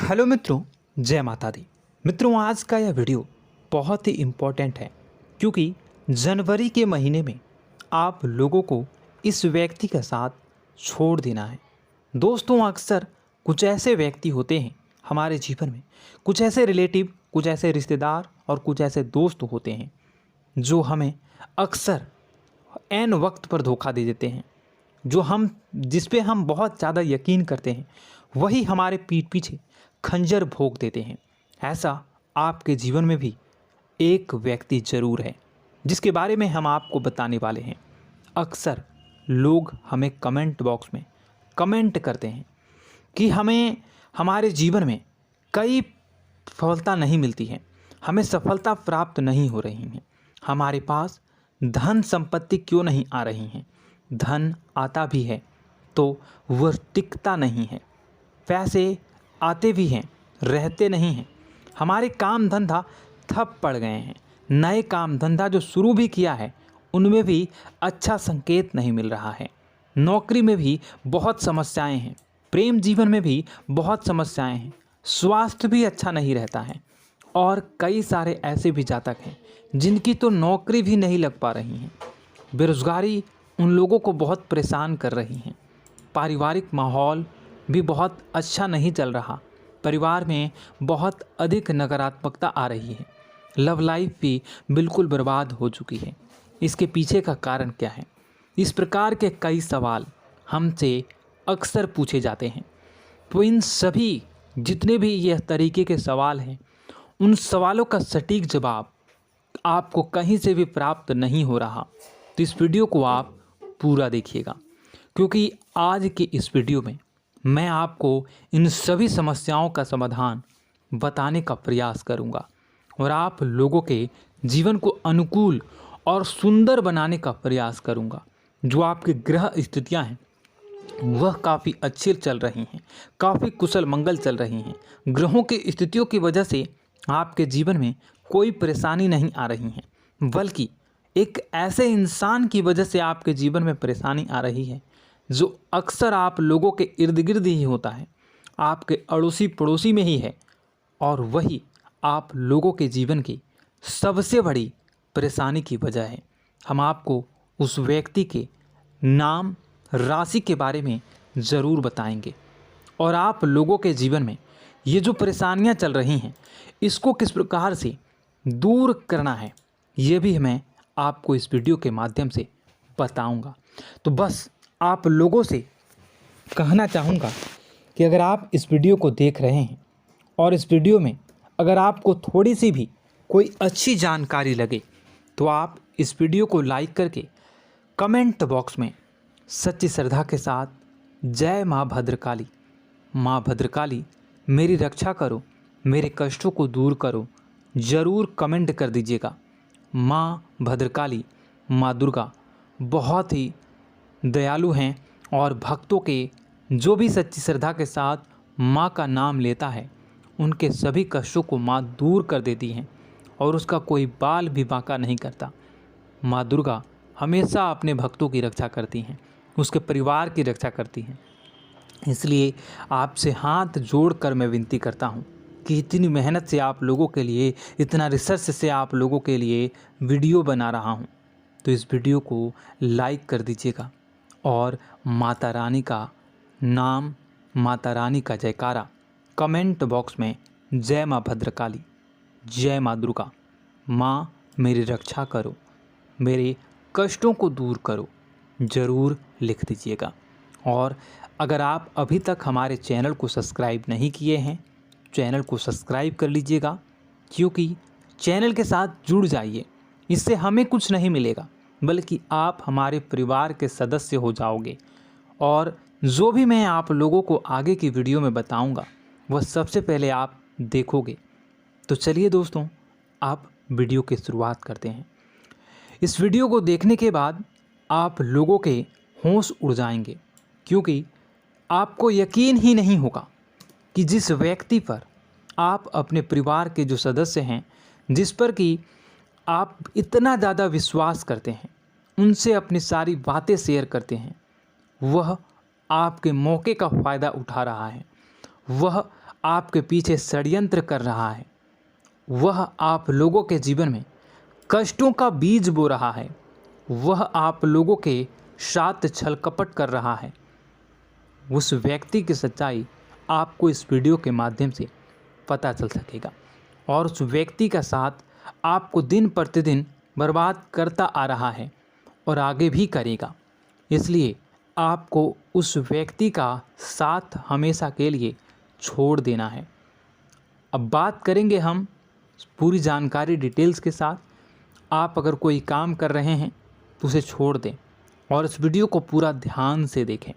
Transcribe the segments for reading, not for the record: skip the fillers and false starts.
Hello मित्रों, जय माता दी। मित्रों, आज का यह वीडियो बहुत ही इम्पोर्टेंट है क्योंकि जनवरी के महीने में आप लोगों को इस व्यक्ति के साथ छोड़ देना है। दोस्तों, अक्सर कुछ ऐसे व्यक्ति होते हैं हमारे जीवन में, कुछ ऐसे रिलेटिव, कुछ ऐसे रिश्तेदार और कुछ ऐसे दोस्त होते हैं जो हमें अक्सर ऐन वक्त पर धोखा दे देते हैं। जिस पे हम बहुत ज़्यादा यकीन करते हैं वही हमारे पीठ पीछे खंजर भोंक देते हैं। ऐसा आपके जीवन में भी एक व्यक्ति ज़रूर है जिसके बारे में हम आपको बताने वाले हैं। अक्सर लोग हमें कमेंट बॉक्स में कमेंट करते हैं कि हमें हमारे जीवन में कई सफलता नहीं मिलती है, हमें सफलता प्राप्त नहीं हो रही है, हमारे पास धन संपत्ति क्यों नहीं आ रही हैं, धन आता भी है तो वह टिकता नहीं है, पैसे आते भी हैं रहते नहीं हैं, हमारे काम धंधा ठप पड़ गए हैं, नए काम धंधा जो शुरू भी किया है उनमें भी अच्छा संकेत नहीं मिल रहा है, नौकरी में भी बहुत समस्याएं हैं, प्रेम जीवन में भी बहुत समस्याएं हैं, स्वास्थ्य भी अच्छा नहीं रहता है और कई सारे ऐसे भी जातक हैं जिनकी तो नौकरी भी नहीं लग पा रही हैं। बेरोज़गारी उन लोगों को बहुत परेशान कर रही हैं। पारिवारिक माहौल भी बहुत अच्छा नहीं चल रहा, परिवार में बहुत अधिक नकारात्मकता आ रही है, लव लाइफ भी बिल्कुल बर्बाद हो चुकी है। इसके पीछे का कारण क्या है? इस प्रकार के कई सवाल हमसे अक्सर पूछे जाते हैं। तो इन सभी जितने भी यह तरीके के सवाल हैं, उन सवालों का सटीक जवाब आपको कहीं से भी प्राप्त नहीं हो रहा। तो इस वीडियो को आप पूरा देखिएगा क्योंकि आज की इस वीडियो में मैं आपको इन सभी समस्याओं का समाधान बताने का प्रयास करूंगा और आप लोगों के जीवन को अनुकूल और सुंदर बनाने का प्रयास करूंगा। जो आपकी ग्रह स्थितियां हैं वह काफ़ी अच्छी चल रही हैं, काफ़ी कुशल मंगल चल रही हैं। ग्रहों की स्थितियों की वजह से आपके जीवन में कोई परेशानी नहीं आ रही है, बल्कि एक ऐसे इंसान की वजह से आपके जीवन में परेशानी आ रही है जो अक्सर आप लोगों के इर्द गिर्द ही होता है, आपके अड़ोसी पड़ोसी में ही है और वही आप लोगों के जीवन की सबसे बड़ी परेशानी की वजह है। हम आपको उस व्यक्ति के नाम, राशि के बारे में ज़रूर बताएंगे और आप लोगों के जीवन में ये जो परेशानियां चल रही हैं इसको किस प्रकार से दूर करना है ये भी मैं आपको इस वीडियो के माध्यम से बताऊंगा। तो बस आप लोगों से कहना चाहूँगा कि अगर आप इस वीडियो को देख रहे हैं और इस वीडियो में अगर आपको थोड़ी सी भी कोई अच्छी जानकारी लगे तो आप इस वीडियो को लाइक करके कमेंट बॉक्स में सच्ची श्रद्धा के साथ जय माँ भद्रकाली, माँ भद्रकाली मेरी रक्षा करो, मेरे कष्टों को दूर करो, ज़रूर कमेंट कर दीजिएगा। माँ भद्रकाली, माँ दुर्गा बहुत ही दयालु हैं और भक्तों के जो भी सच्ची श्रद्धा के साथ माँ का नाम लेता है उनके सभी कष्टों को माँ दूर कर देती हैं और उसका कोई बाल भी बांका नहीं करता। माँ दुर्गा हमेशा अपने भक्तों की रक्षा करती हैं, उसके परिवार की रक्षा करती हैं। इसलिए आपसे हाथ जोड़कर मैं विनती करता हूँ कि इतनी मेहनत से आप लोगों के लिए, इतना रिसर्च से आप लोगों के लिए वीडियो बना रहा हूँ, तो इस वीडियो को लाइक कर दीजिएगा और माता रानी का नाम, माता रानी का जयकारा कमेंट बॉक्स में जय माँ भद्रकाली, जय माँ दुर्गा, माँ मेरी रक्षा करो, मेरे कष्टों को दूर करो, ज़रूर लिख दीजिएगा। और अगर आप अभी तक हमारे चैनल को सब्सक्राइब नहीं किए हैं, चैनल को सब्सक्राइब कर लीजिएगा क्योंकि चैनल के साथ जुड़ जाइए। इससे हमें कुछ नहीं मिलेगा बल्कि आप हमारे परिवार के सदस्य हो जाओगे और जो भी मैं आप लोगों को आगे की वीडियो में बताऊंगा वह सबसे पहले आप देखोगे। तो चलिए दोस्तों, आप वीडियो की शुरुआत करते हैं। इस वीडियो को देखने के बाद आप लोगों के होश उड़ जाएंगे क्योंकि आपको यकीन ही नहीं होगा कि जिस व्यक्ति पर आप अपने परिवार के जो सदस्य हैं, जिस पर कि आप इतना ज़्यादा विश्वास करते हैं, उनसे अपनी सारी बातें शेयर करते हैं, वह आपके मौके का फ़ायदा उठा रहा है, वह आपके पीछे षड्यंत्र कर रहा है, वह आप लोगों के जीवन में कष्टों का बीज बो रहा है, वह आप लोगों के साथ छल कपट कर रहा है, उस व्यक्ति की सच्चाई आपको इस वीडियो के माध्यम से पता चल सकेगा। और उस व्यक्ति का साथ आपको दिन प्रतिदिन बर्बाद करता आ रहा है और आगे भी करेगा। इसलिए आपको उस व्यक्ति का साथ हमेशा के लिए छोड़ देना है। अब बात करेंगे हम पूरी जानकारी डिटेल्स के साथ। आप अगर कोई काम कर रहे हैं तो उसे छोड़ दें और इस वीडियो को पूरा ध्यान से देखें।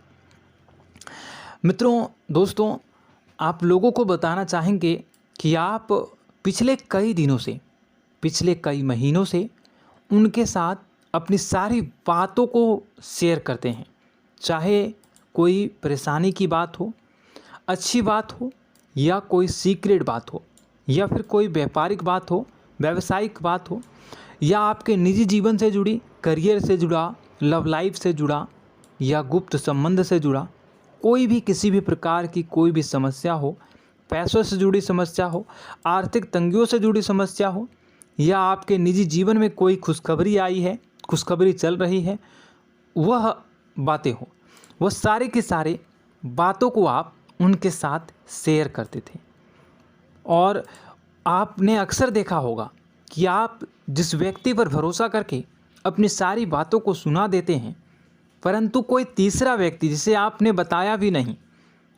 मित्रों, दोस्तों, आप लोगों को बताना चाहेंगे कि आप पिछले कई दिनों से, पिछले कई महीनों से उनके साथ अपनी सारी बातों को शेयर करते हैं, चाहे कोई परेशानी की बात हो, अच्छी बात हो, या कोई सीक्रेट बात हो, या फिर कोई व्यापारिक बात हो, व्यावसायिक बात हो, या आपके निजी जीवन से जुड़ी, करियर से जुड़ा, लव लाइफ से जुड़ा, या गुप्त संबंध से जुड़ा कोई भी किसी भी प्रकार की कोई भी समस्या हो, पैसों से जुड़ी समस्या हो, आर्थिक तंगियों से जुड़ी समस्या हो, या आपके निजी जीवन में कोई खुशखबरी आई है, खुशखबरी चल रही है, वह बातें हो, वह सारे के सारे बातों को आप उनके साथ शेयर करते थे। और आपने अक्सर देखा होगा कि आप जिस व्यक्ति पर भरोसा करके अपनी सारी बातों को सुना देते हैं, परंतु कोई तीसरा व्यक्ति जिसे आपने बताया भी नहीं,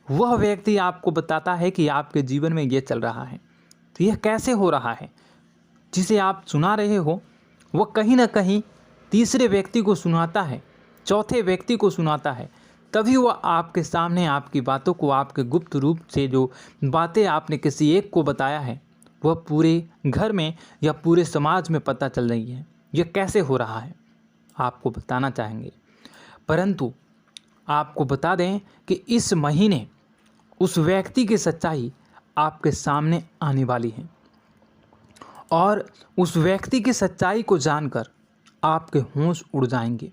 वह व्यक्ति आपको बताता है कि आपके जीवन में ये चल रहा है। तो यह कैसे हो रहा है? जिसे आप सुना रहे हो वह कहीं ना कहीं तीसरे व्यक्ति को सुनाता है, चौथे व्यक्ति को सुनाता है, तभी वह आपके सामने आपकी बातों को, आपके गुप्त रूप से जो बातें आपने किसी एक को बताया है, वह पूरे घर में या पूरे समाज में पता चल रही है। यह कैसे हो रहा है आपको बताना चाहेंगे। परंतु आपको बता दें कि इस महीने उस व्यक्ति की सच्चाई आपके सामने आने वाली है और उस व्यक्ति की सच्चाई को जानकर आपके होश उड़ जाएंगे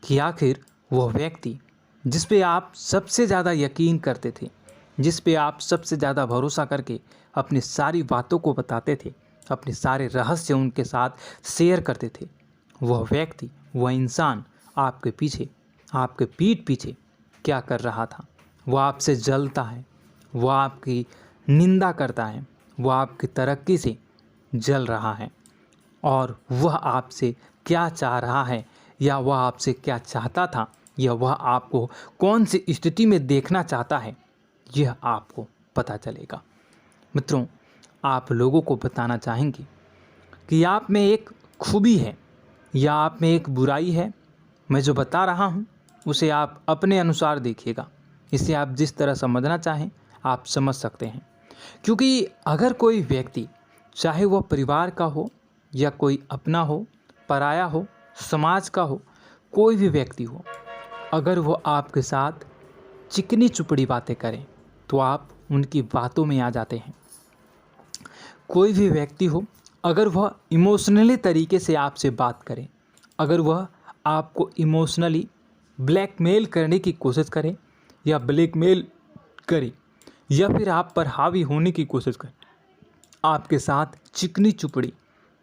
कि आखिर वह व्यक्ति जिस पे आप सबसे ज़्यादा यकीन करते थे, जिस पे आप सबसे ज़्यादा भरोसा करके अपनी सारी बातों को बताते थे, अपने सारे रहस्य उनके साथ शेयर करते थे, वह व्यक्ति, वह इंसान आपके पीछे, आपके पीठ पीछे क्या कर रहा था। वह आपसे जलता है, वह आपकी निंदा करता है, वह आपकी तरक्की से जल रहा है और वह आपसे क्या चाह रहा है, या वह आपसे क्या चाहता था, या वह आपको कौन सी स्थिति में देखना चाहता है, यह आपको पता चलेगा। मित्रों, आप लोगों को बताना चाहेंगे कि आप में एक खूबी है या आप में एक बुराई है। मैं जो बता रहा हूँ उसे आप अपने अनुसार देखिएगा। इसे आप जिस तरह समझना चाहें आप समझ सकते हैं, क्योंकि अगर कोई व्यक्ति, चाहे वह परिवार का हो या कोई अपना हो, पराया हो, समाज का हो, कोई भी व्यक्ति हो, अगर वो आपके साथ चिकनी चुपड़ी बातें करें तो आप उनकी बातों में आ जाते हैं। कोई भी व्यक्ति हो, अगर वह इमोशनली तरीके से आपसे बात करें, अगर वह आपको इमोशनली ब्लैकमेल करने की कोशिश करे या ब्लैकमेल करे या फिर आप पर हावी होने की कोशिश करे, आपके साथ चिकनी चुपड़ी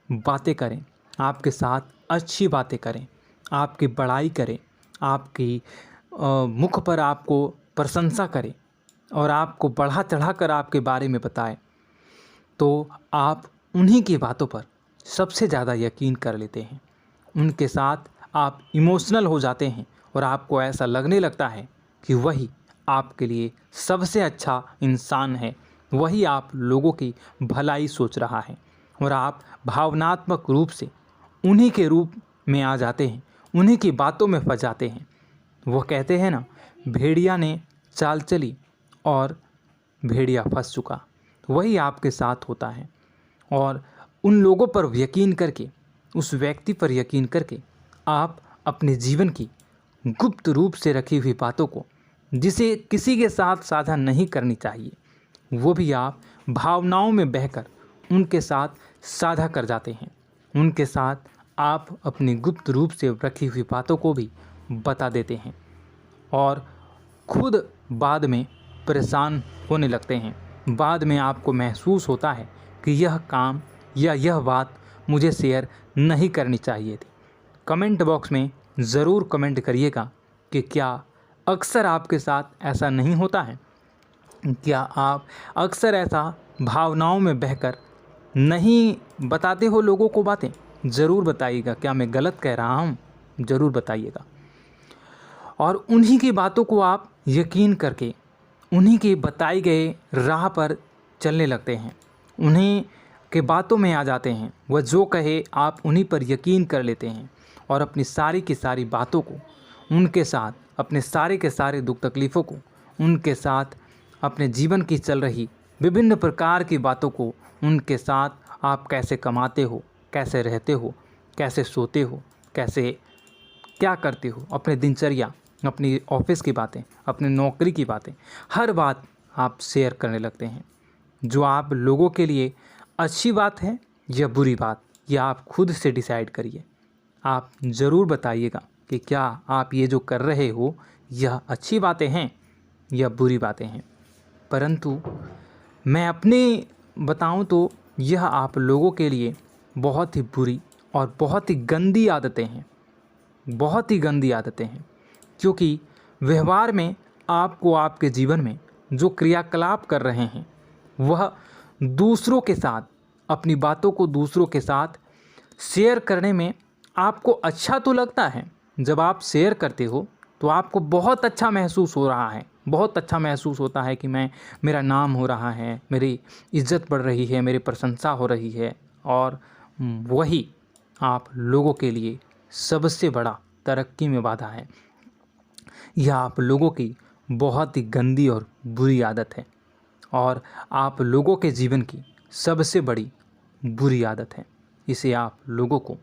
बातें करें, आपके साथ अच्छी बातें करें, आपकी बड़ाई करें, आपकी मुख पर आपको प्रशंसा करें और आपको बढ़ा चढ़ा कर आपके बारे में बताए, तो आप उन्हीं की बातों पर सबसे ज़्यादा यकीन कर लेते हैं। उनके साथ आप इमोशनल हो जाते हैं और आपको ऐसा लगने लगता है कि वही आपके लिए सबसे अच्छा इंसान है, वही आप लोगों की भलाई सोच रहा है और आप भावनात्मक रूप से उन्हीं के रूप में आ जाते हैं, उन्हीं की बातों में फंस जाते हैं। वो कहते हैं ना, भेड़िया ने चाल चली और भेड़िया फंस चुका। वही आपके साथ होता है और उन लोगों पर यकीन करके, उस व्यक्ति पर यकीन करके आप अपने जीवन की गुप्त रूप से रखी हुई बातों को, जिसे किसी के साथ साझा नहीं करनी चाहिए, वो भी आप भावनाओं में बहकर उनके साथ साझा कर जाते हैं। उनके साथ आप अपनी गुप्त रूप से रखी हुई बातों को भी बता देते हैं और खुद बाद में परेशान होने लगते हैं बाद में आपको महसूस होता है कि यह काम या यह बात मुझे शेयर नहीं करनी चाहिए थी। कमेंट बॉक्स में ज़रूर कमेंट करिएगा कि क्या अक्सर आपके साथ ऐसा नहीं होता है? क्या आप अक्सर ऐसा भावनाओं में बहकर नहीं बताते हो लोगों को बातें? ज़रूर बताइएगा। क्या मैं गलत कह रहा हूँ? ज़रूर बताइएगा। और उन्हीं की बातों को आप यकीन करके उन्हीं के बताए गए राह पर चलने लगते हैं, उन्हीं के बातों में आ जाते हैं। वह जो कहे आप उन्हीं पर यकीन कर लेते हैं और अपनी सारी की सारी बातों को उनके साथ, अपने सारे के सारे दुख तकलीफ़ों को उनके साथ, अपने जीवन की चल रही विभिन्न प्रकार की बातों को उनके साथ, आप कैसे कमाते हो, कैसे रहते हो, कैसे सोते हो, कैसे क्या करते हो, अपने दिनचर्या, अपनी ऑफिस की बातें, अपनी नौकरी की बातें, हर बात आप शेयर करने लगते हैं। जो आप लोगों के लिए अच्छी बात है या बुरी बात, यह आप खुद से डिसाइड करिए। आप ज़रूर बताइएगा कि क्या आप ये जो कर रहे हो यह अच्छी बातें हैं या बुरी बातें हैं। परंतु मैं अपनी बताऊं तो यह आप लोगों के लिए बहुत ही बुरी और बहुत ही गंदी आदतें हैं, बहुत ही गंदी आदतें हैं। क्योंकि व्यवहार में आपको आपके जीवन में जो क्रियाकलाप कर रहे हैं वह दूसरों के साथ, अपनी बातों को दूसरों के साथ शेयर करने में आपको अच्छा तो लगता है। जब आप शेयर करते हो तो आपको बहुत अच्छा महसूस हो रहा है, बहुत अच्छा महसूस होता है कि मेरा नाम हो रहा है, मेरी इज्जत बढ़ रही है, मेरी प्रशंसा हो रही है। और वही आप लोगों के लिए सबसे बड़ा तरक्की में बाधा है। यह आप लोगों की बहुत ही गंदी और बुरी आदत है और आप लोगों के जीवन की सबसे बड़ी बुरी आदत है। इसे आप लोगों को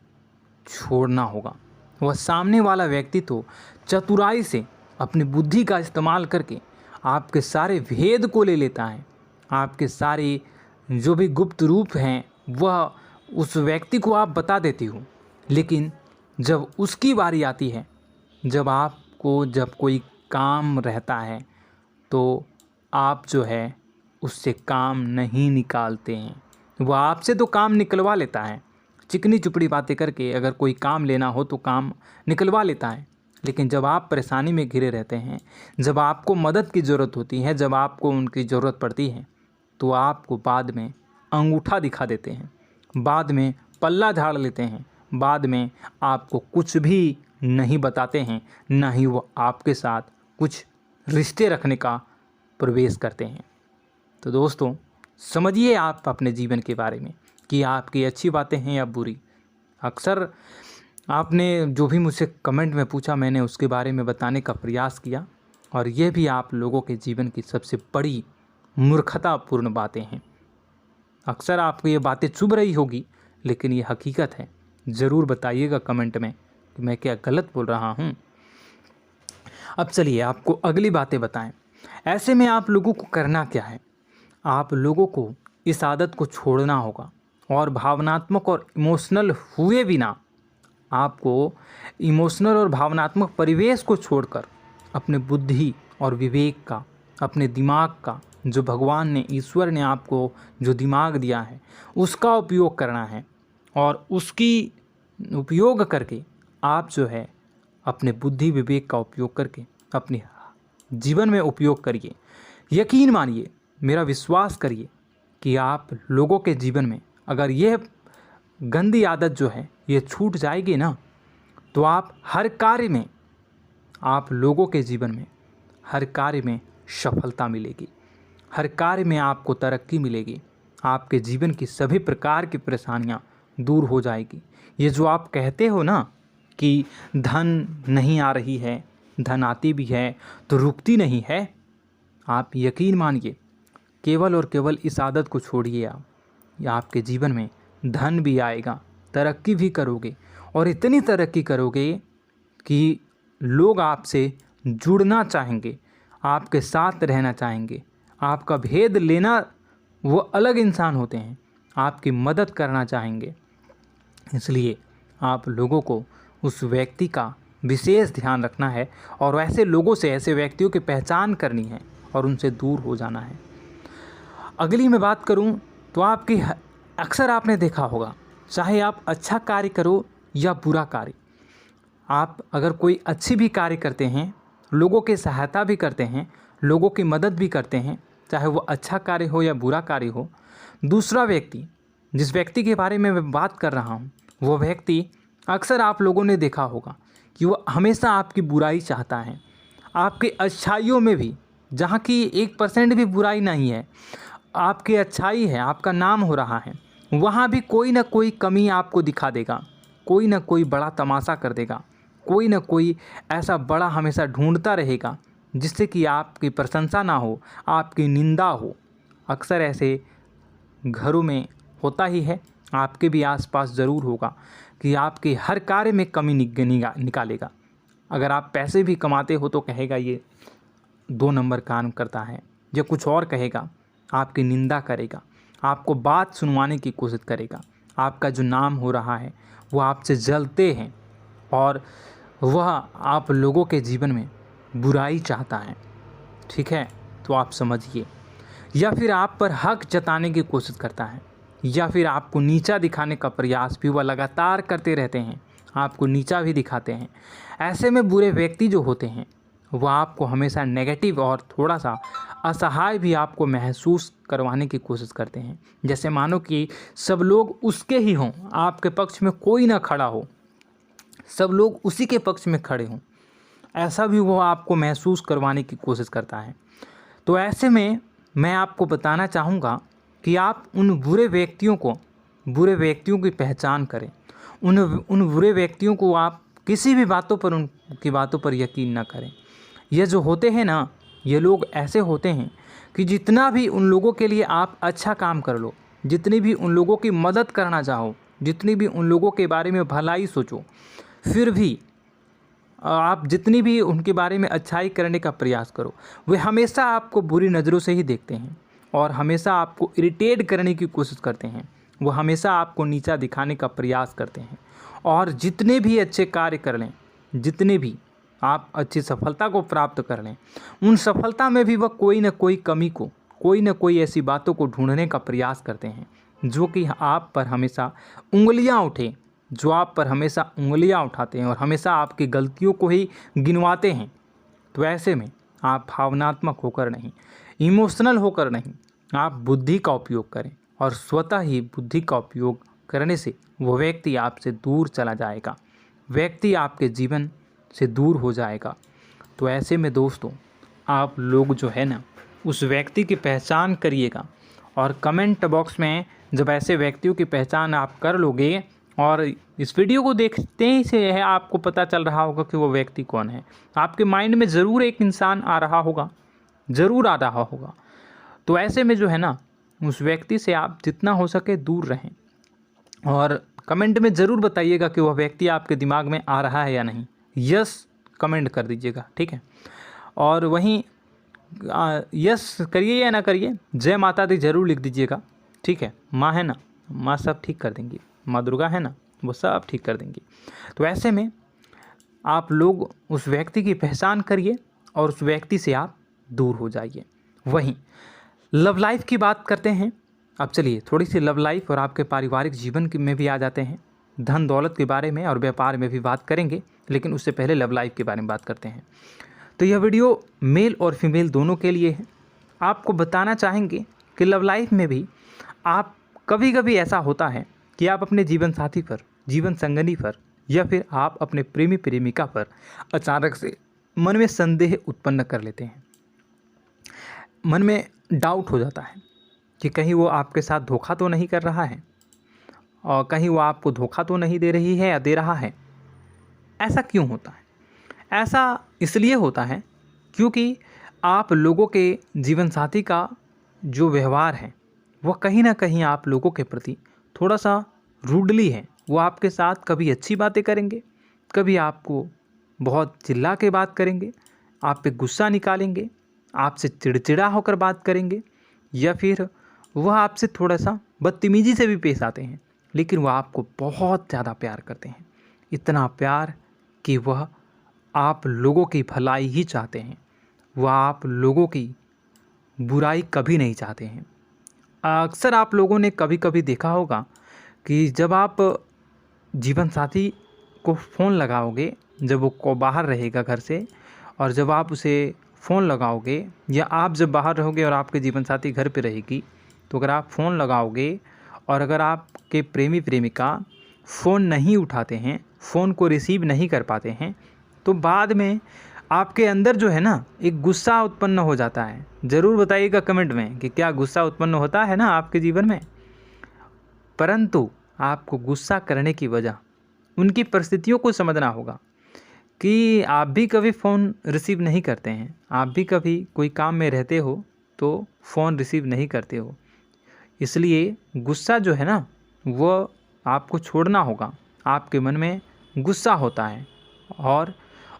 छोड़ना होगा। वह सामने वाला व्यक्ति तो चतुराई से अपनी बुद्धि का इस्तेमाल करके आपके सारे भेद को ले लेता है, आपके सारे जो भी गुप्त रूप हैं वह उस व्यक्ति को आप बता देती हो। लेकिन जब उसकी बारी आती है, जब कोई काम रहता है तो आप जो है उससे काम नहीं निकालते हैं। वह आपसे तो काम निकलवा लेता है, चिकनी चुपड़ी बातें करके अगर कोई काम लेना हो तो काम निकलवा लेता है। लेकिन जब आप परेशानी में घिरे रहते हैं, जब आपको मदद की ज़रूरत होती है, जब आपको उनकी ज़रूरत पड़ती है, तो आपको बाद में अंगूठा दिखा देते हैं, बाद में पल्ला झाड़ लेते हैं, बाद में आपको कुछ भी नहीं बताते हैं, ना ही वो आपके साथ कुछ रिश्ते रखने का प्रवेश करते हैं। तो दोस्तों, समझिए आप अपने जीवन के बारे में कि आपकी अच्छी बातें हैं या बुरी। अक्सर आपने जो भी मुझसे कमेंट में पूछा, मैंने उसके बारे में बताने का प्रयास किया और ये भी आप लोगों के जीवन की सबसे बड़ी मूर्खतापूर्ण बातें हैं। अक्सर आपको ये बातें चुभ रही होगी, लेकिन ये हकीकत है। ज़रूर बताइएगा कमेंट में कि मैं क्या गलत बोल रहा हूँ। अब चलिए आपको अगली बातें बताएं। ऐसे में आप लोगों को करना क्या है? आप लोगों को इस आदत को छोड़ना होगा और भावनात्मक और इमोशनल हुए बिना आपको इमोशनल और भावनात्मक परिवेश को छोड़कर अपने बुद्धि और विवेक का, अपने दिमाग का, जो भगवान ने, ईश्वर ने आपको जो दिमाग दिया है उसका उपयोग करना है। और उसकी उपयोग करके आप जो है अपने बुद्धि विवेक का उपयोग करके अपने जीवन में उपयोग करिए। यकीन मानिए, मेरा विश्वास करिए कि आप लोगों के जीवन में अगर यह गंदी आदत जो है ये छूट जाएगी ना, तो आप हर कार्य में, आप लोगों के जीवन में हर कार्य में सफलता मिलेगी, हर कार्य में आपको तरक्की मिलेगी, आपके जीवन की सभी प्रकार की परेशानियां दूर हो जाएगी। ये जो आप कहते हो ना कि धन नहीं आ रही है, धन आती भी है तो रुकती नहीं है, आप यकीन मानिए, केवल और केवल इस आदत को छोड़िए आप, या आपके जीवन में धन भी आएगा, तरक्की भी करोगे और इतनी तरक्की करोगे कि लोग आपसे जुड़ना चाहेंगे, आपके साथ रहना चाहेंगे, आपका भेद लेना, वो अलग इंसान होते हैं, आपकी मदद करना चाहेंगे। इसलिए आप लोगों को उस व्यक्ति का विशेष ध्यान रखना है और ऐसे लोगों से, ऐसे व्यक्तियों की पहचान करनी है और उनसे दूर हो जाना है। अगली मैं बात करूं तो अक्सर आपने देखा होगा, चाहे आप अच्छा कार्य करो या बुरा कार्य, आप अगर कोई अच्छी भी कार्य करते हैं, लोगों की सहायता भी करते हैं, लोगों की मदद भी करते हैं, चाहे वो अच्छा कार्य हो या बुरा कार्य हो, दूसरा व्यक्ति, जिस व्यक्ति के बारे में मैं बात कर रहा हूँ, वो व्यक्ति अक्सर आप लोगों ने देखा होगा कि वो हमेशा आपकी बुराई चाहता है। आपकी अच्छाइयों में भी, जहाँ की 1% भी बुराई नहीं है, आपकी अच्छाई है, आपका नाम हो रहा है, वहाँ भी कोई ना कोई कमी आपको दिखा देगा, कोई ना कोई बड़ा तमाशा कर देगा, कोई ना कोई ऐसा बड़ा हमेशा ढूंढता रहेगा जिससे कि आपकी प्रशंसा ना हो, आपकी निंदा हो। अक्सर ऐसे घरों में होता ही है, आपके भी आसपास ज़रूर होगा कि आपके हर कार्य में कमी निकालेगा। अगर आप पैसे भी कमाते हो तो कहेगा ये 2 नंबर काम करता है, या कुछ और कहेगा, आपकी निंदा करेगा, आपको बात सुनवाने की कोशिश करेगा। आपका जो नाम हो रहा है वो आपसे जलते हैं और वह आप लोगों के जीवन में बुराई चाहता है, ठीक है, तो आप समझिए। या फिर आप पर हक जताने की कोशिश करता है, या फिर आपको नीचा दिखाने का प्रयास भी वह लगातार करते रहते हैं, आपको नीचा भी दिखाते हैं। ऐसे में बुरे व्यक्ति जो होते हैं वह आपको हमेशा नेगेटिव और थोड़ा सा असहाय भी आपको महसूस करवाने की कोशिश करते हैं, जैसे मानो कि सब लोग उसके ही हों, आपके पक्ष में कोई ना खड़ा हो, सब लोग उसी के पक्ष में खड़े हों, ऐसा भी वो आपको महसूस करवाने की कोशिश करता है। तो ऐसे में मैं आपको बताना चाहूँगा कि आप उन बुरे व्यक्तियों की पहचान करें। उन बुरे व्यक्तियों को आप किसी भी उनकी बातों पर यकीन ना करें। ये जो होते हैं ना, ये लोग ऐसे होते हैं कि जितना भी उन लोगों के लिए आप अच्छा काम कर लो, जितनी भी उन लोगों की मदद करना चाहो, जितनी भी उन लोगों के बारे में भलाई सोचो, फिर भी आप जितनी भी उनके बारे में अच्छाई करने का प्रयास करो, वे हमेशा आपको बुरी नज़रों से ही देखते हैं और हमेशा आपको इरिटेट करने की कोशिश करते हैं। वो हमेशा आपको नीचा दिखाने का प्रयास करते हैं और जितने भी अच्छे कार्य कर लें, जितने भी आप अच्छी सफलता को प्राप्त कर लें, उन सफलता में भी वह कोई ना कोई कमी को, कोई ना कोई ऐसी बातों को ढूंढने का प्रयास करते हैं जो कि आप पर हमेशा उंगलियां उठाते हैं और हमेशा आपकी गलतियों को ही गिनवाते हैं। तो ऐसे में आप भावनात्मक होकर नहीं, इमोशनल होकर नहीं, आप बुद्धि का उपयोग करें और स्वतः ही बुद्धि का उपयोग करने से वो व्यक्ति आपसे दूर चला जाएगा, व्यक्ति आपके जीवन से दूर हो जाएगा। तो ऐसे में दोस्तों, आप लोग जो है ना, उस व्यक्ति की पहचान करिएगा और कमेंट बॉक्स में जब ऐसे व्यक्तियों की पहचान आप कर लोगे और इस वीडियो को देखते ही से है आपको पता चल रहा होगा कि वो व्यक्ति कौन है, आपके माइंड में ज़रूर एक इंसान आ रहा होगा। तो ऐसे में जो है ना, उस व्यक्ति से आप जितना हो सके दूर रहें और कमेंट में ज़रूर बताइएगा कि वह व्यक्ति आपके दिमाग में आ रहा है या नहीं। यस कमेंट कर दीजिएगा, ठीक है। और वहीं यस करिए या ना करिए, जय माता दी ज़रूर लिख दीजिएगा, ठीक है। माँ है ना, माँ सब ठीक कर देंगी, माँ दुर्गा है ना, वो सब ठीक कर देंगी। तो ऐसे में आप लोग उस व्यक्ति की पहचान करिए और उस व्यक्ति से आप दूर हो जाइए। वहीं लव लाइफ की बात करते हैं। अब चलिए थोड़ी सी लव लाइफ और आपके पारिवारिक जीवन में भी आ जाते हैं, धन दौलत के बारे में और व्यापार में भी बात करेंगे, लेकिन उससे पहले लव लाइफ के बारे में बात करते हैं। तो यह वीडियो मेल और फीमेल दोनों के लिए है। आपको बताना चाहेंगे कि लव लाइफ में भी आप कभी ऐसा होता है कि आप अपने जीवन साथी पर, जीवन संगनी पर या फिर आप अपने प्रेमी प्रेमिका पर अचानक से मन में संदेह उत्पन्न कर लेते हैं। मन में डाउट हो जाता है कि कहीं वो आपके साथ धोखा तो नहीं कर रहा है और कहीं वो आपको धोखा तो नहीं दे रही है या दे रहा है। ऐसा क्यों होता है? ऐसा इसलिए होता है क्योंकि आप लोगों के जीवन साथी का जो व्यवहार है वह कहीं ना कहीं आप लोगों के प्रति थोड़ा सा रूडली है। वो आपके साथ कभी अच्छी बातें करेंगे, कभी आपको बहुत चिल्ला के बात करेंगे, आप पे गुस्सा निकालेंगे, आपसे चिड़चिड़ा होकर बात करेंगे, या फिर वह आपसे थोड़ा सा बदतमीजी से भी पेश आते हैं, लेकिन वह आपको बहुत ज़्यादा प्यार करते हैं। इतना प्यार कि वह आप लोगों की भलाई ही चाहते हैं, वह आप लोगों की बुराई कभी नहीं चाहते हैं। अक्सर आप लोगों ने कभी कभी देखा होगा कि जब आप जीवन साथी को फ़ोन लगाओगे, जब वो बाहर रहेगा घर से, और जब आप उसे फ़ोन लगाओगे, या आप जब बाहर रहोगे और आपके जीवन साथी घर पे रहेगी, तो अगर आप फ़ोन लगाओगे और अगर आपके प्रेमी प्रेमिका फ़ोन नहीं उठाते हैं, फ़ोन को रिसीव नहीं कर पाते हैं, तो बाद में आपके अंदर जो है ना एक गुस्सा उत्पन्न हो जाता है। ज़रूर बताइएगा कमेंट में कि क्या गुस्सा उत्पन्न होता है ना आपके जीवन में। परंतु आपको गुस्सा करने की वजह उनकी परिस्थितियों को समझना होगा कि आप भी कभी फ़ोन रिसीव नहीं करते हैं, आप भी कभी कोई काम में रहते हो तो फ़ोन रिसीव नहीं करते हो। इसलिए गुस्सा जो है ना वो आपको छोड़ना होगा। आपके मन में गुस्सा होता है और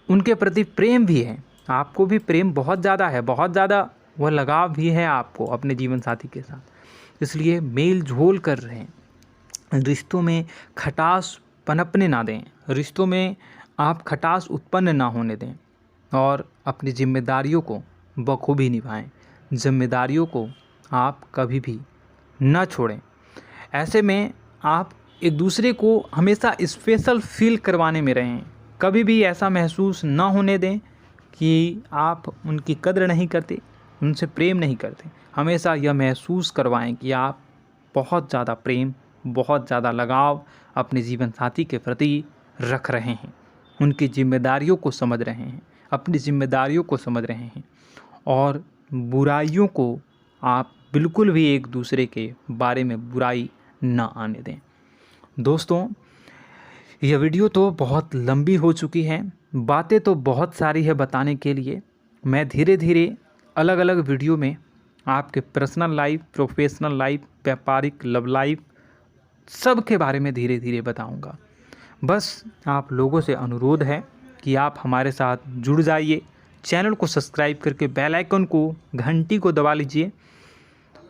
उनके प्रति प्रेम भी है, आपको भी प्रेम बहुत ज़्यादा है, बहुत ज़्यादा वह लगाव भी है आपको अपने जीवन साथी के साथ। इसलिए मेल जोल कर रहे हैं, रिश्तों में खटास पनपने ना दें, रिश्तों में आप खटास उत्पन्न ना होने दें और अपनी जिम्मेदारियों को बखूबी निभाएं। जिम्मेदारियों को आप कभी भी ना छोड़ें। ऐसे में आप एक दूसरे को हमेशा स्पेशल फील करवाने में रहें। कभी भी ऐसा महसूस ना होने दें कि आप उनकी कद्र नहीं करते, उनसे प्रेम नहीं करते। हमेशा यह महसूस करवाएं कि आप बहुत ज़्यादा प्रेम, बहुत ज़्यादा लगाव अपने जीवन साथी के प्रति रख रहे हैं, उनकी जिम्मेदारियों को समझ रहे हैं, अपनी जिम्मेदारियों को समझ रहे हैं और बुराइयों को आप बिल्कुल भी एक दूसरे के बारे में बुराई ना आने दें। दोस्तों, यह वीडियो तो बहुत लंबी हो चुकी है, बातें तो बहुत सारी है बताने के लिए। मैं धीरे धीरे अलग अलग वीडियो में आपके पर्सनल लाइफ, प्रोफेशनल लाइफ, व्यापारिक, लव लाइफ, सब के बारे में धीरे धीरे बताऊंगा। बस आप लोगों से अनुरोध है कि आप हमारे साथ जुड़ जाइए, चैनल को सब्सक्राइब करके बेल आइकन को, घंटी को दबा लीजिए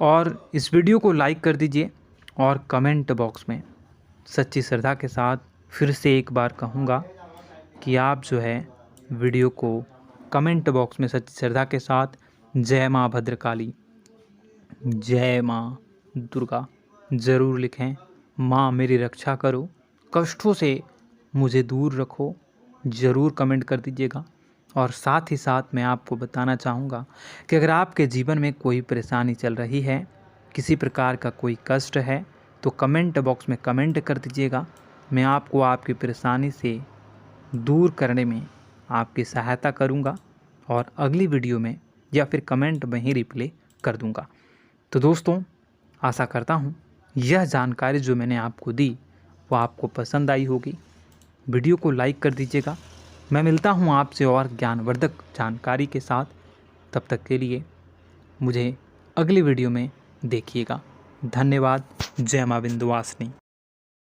और इस वीडियो को लाइक कर दीजिए। और कमेंट बॉक्स में सच्ची श्रद्धा के साथ फिर से एक बार कहूँगा कि आप जो है वीडियो को कमेंट बॉक्स में सच्ची श्रद्धा के साथ जय माँ भद्रकाली, जय माँ दुर्गा ज़रूर लिखें। माँ मेरी रक्षा करो, कष्टों से मुझे दूर रखो, ज़रूर कमेंट कर दीजिएगा। और साथ ही साथ मैं आपको बताना चाहूँगा कि अगर आपके जीवन में कोई परेशानी चल रही है, किसी प्रकार का कोई कष्ट है, तो कमेंट बॉक्स में कमेंट कर दीजिएगा। मैं आपको आपकी परेशानी से दूर करने में आपकी सहायता करूँगा और अगली वीडियो में या फिर कमेंट में ही रिप्लाई कर दूँगा। तो दोस्तों, आशा करता हूँ यह जानकारी जो मैंने आपको दी वो आपको पसंद आई होगी। वीडियो को लाइक कर दीजिएगा। मैं मिलता हूँ आपसे और ज्ञानवर्धक जानकारी के साथ। तब तक के लिए मुझे अगली वीडियो में देखिएगा। धन्यवाद। जय माँ विंध्यवासिनी।